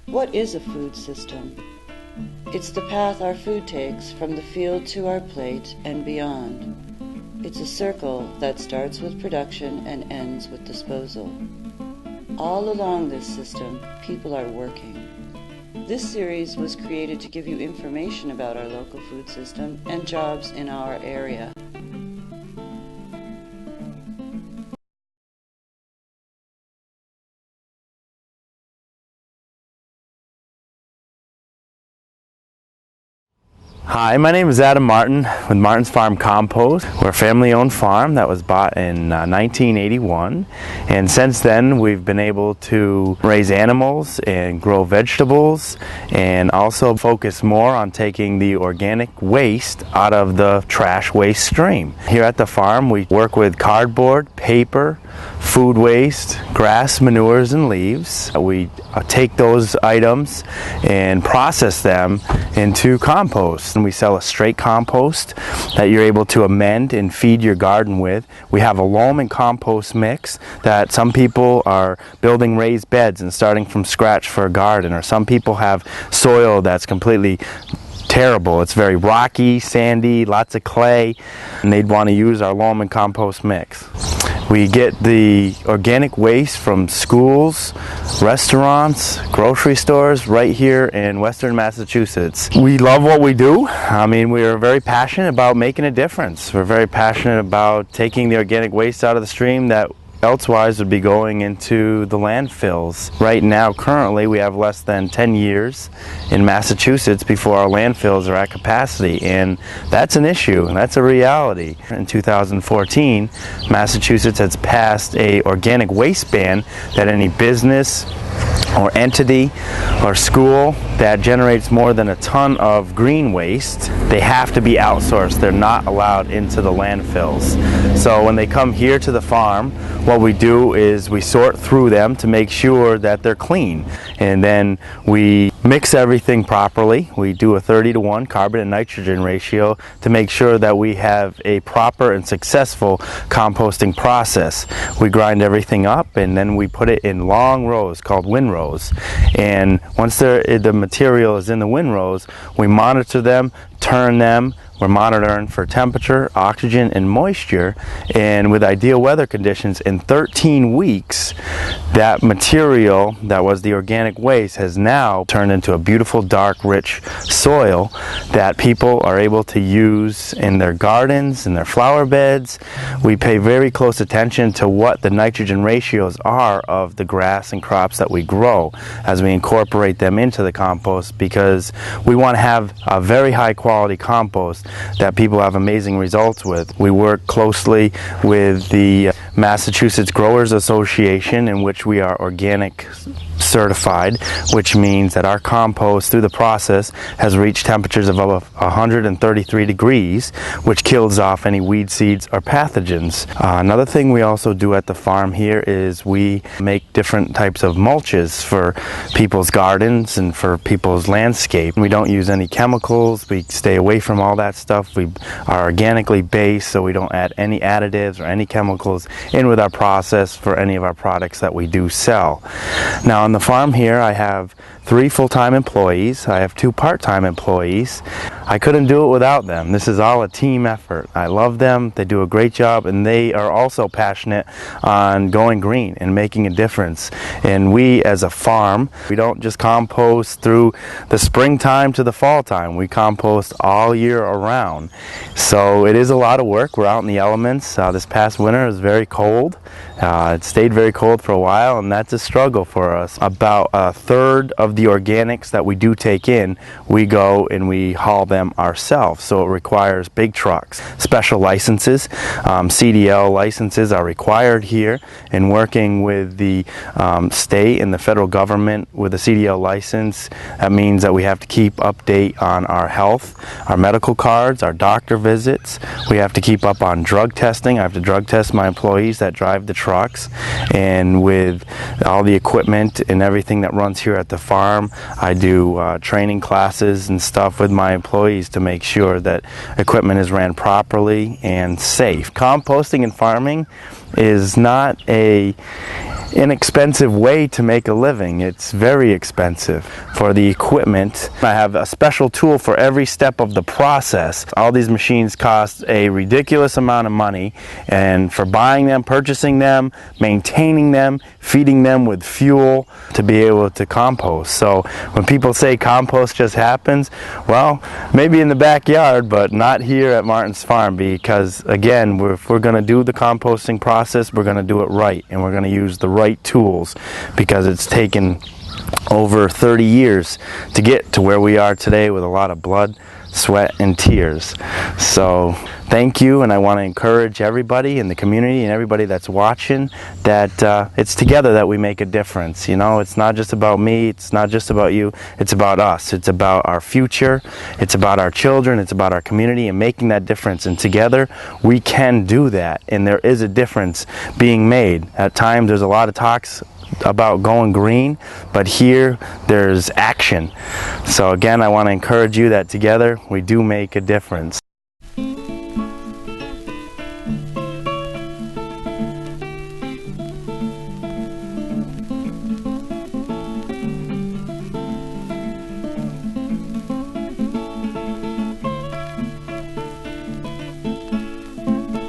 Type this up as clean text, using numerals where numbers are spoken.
What is a food system? It's the path our food takes from the field to our plate and beyond. It's a circle that starts with production and ends with disposal. All along this system, people are working. This series was created to give you information about our local food system and jobs in our area. Hi, my name is Adam Martin with Martin's Farm Compost. We're a family-owned farm that was bought in 1981, and since then we've been able to raise animals and grow vegetables and also focus more on taking the organic waste out of the trash waste stream. Here at the farm we work with cardboard, paper, food waste, grass, manures, and leaves. We take those items and process them into compost. And we sell a straight compost that you're able to amend and feed your garden with. We have a loam and compost mix that some people are building raised beds and starting from scratch for a garden, or some people have soil that's completely terrible. It's very rocky, sandy, lots of clay, and they'd want to use our loam and compost mix. We get the organic waste from schools, restaurants, grocery stores right here in Western Massachusetts. We love what we do. I mean, we are very passionate about making a difference. We're very passionate about taking the organic waste out of the stream that elsewise would be going into the landfills. Right now, currently, we have less than 10 years in Massachusetts before our landfills are at capacity, and that's an issue, and that's a reality. In 2014, Massachusetts has passed a organic waste ban that any business or entity or school that generates more than a ton of green waste, they have to be outsourced. They're not allowed into the landfills. So when they come here to the farm, what we do is we sort through them to make sure that they're clean, and then we mix everything properly. We do a 30-to-1 carbon and nitrogen ratio to make sure that we have a proper and successful composting process. We grind everything up and then we put it in long rows called windrows, and once the material is in the windrows, we monitor them, turn them. We're monitoring for temperature, oxygen, and moisture, and with ideal weather conditions, in 13 weeks, that material that was the organic waste has now turned into a beautiful, dark, rich soil that people are able to use in their gardens, in their flower beds. We pay very close attention to what the nitrogen ratios are of the grass and crops that we grow as we incorporate them into the compost, because we want to have a very high quality compost that people have amazing results with. We work closely with the Massachusetts Growers Association, in which we are organic certified, which means that our compost through the process has reached temperatures of over 133 degrees, which kills off any weed seeds or pathogens. Another thing we also do at the farm here is we make different types of mulches for people's gardens and for people's landscape. We don't use any chemicals. We stay away from all that stuff. We are organically based, so we don't add any additives or any chemicals in with our process for any of our products that we do sell. Now on the farm here I have 3 full-time employees. I have 2 part-time employees. I couldn't do it without them. This is all a team effort. I love them. They do a great job, and they are also passionate on going green and making a difference. And we as a farm, we don't just compost through the springtime to the fall time. We compost all year around. So it is a lot of work. We're out in the elements. This past winter was very cold. It stayed very cold for a while, and that's a struggle for us. About a third of the organics that we do take in, we go and we haul them ourselves. So it requires big trucks, special licenses. CDL licenses are required here, and working with the state and the federal government with a CDL license, that means that we have to keep update on our health, our medical cards, our doctor visits. We have to keep up on drug testing. I have to drug test my employees that drive the trucks, and with all the equipment and everything that runs here at the farm, I do training classes and stuff with my employees to make sure that equipment is ran properly and safe. Composting and farming is not a inexpensive way to make a living. It's very expensive for the equipment. I have a special tool for every step of the process. All these machines cost a ridiculous amount of money, and for buying them, purchasing them, maintaining them, feeding them with fuel to be able to compost. So when people say compost just happens, well, maybe in the backyard, but not here at Martin's Farm, because again, if we're going to do the composting process, we're going to do it right, and we're going to use the right tools, because it's taken over 30 years to get to where we are today with a lot of blood, sweat, and tears. So thank you, and I want to encourage everybody in the community and everybody that's watching that it's together that we make a difference. You know, it's not just about me, it's not just about you, it's about us. It's about our future, it's about our children, it's about our community and making that difference. And together we can do that, and there is a difference being made. At times there's a lot of talks about going green, but here there's action. So again, I want to encourage you that together we do make a difference.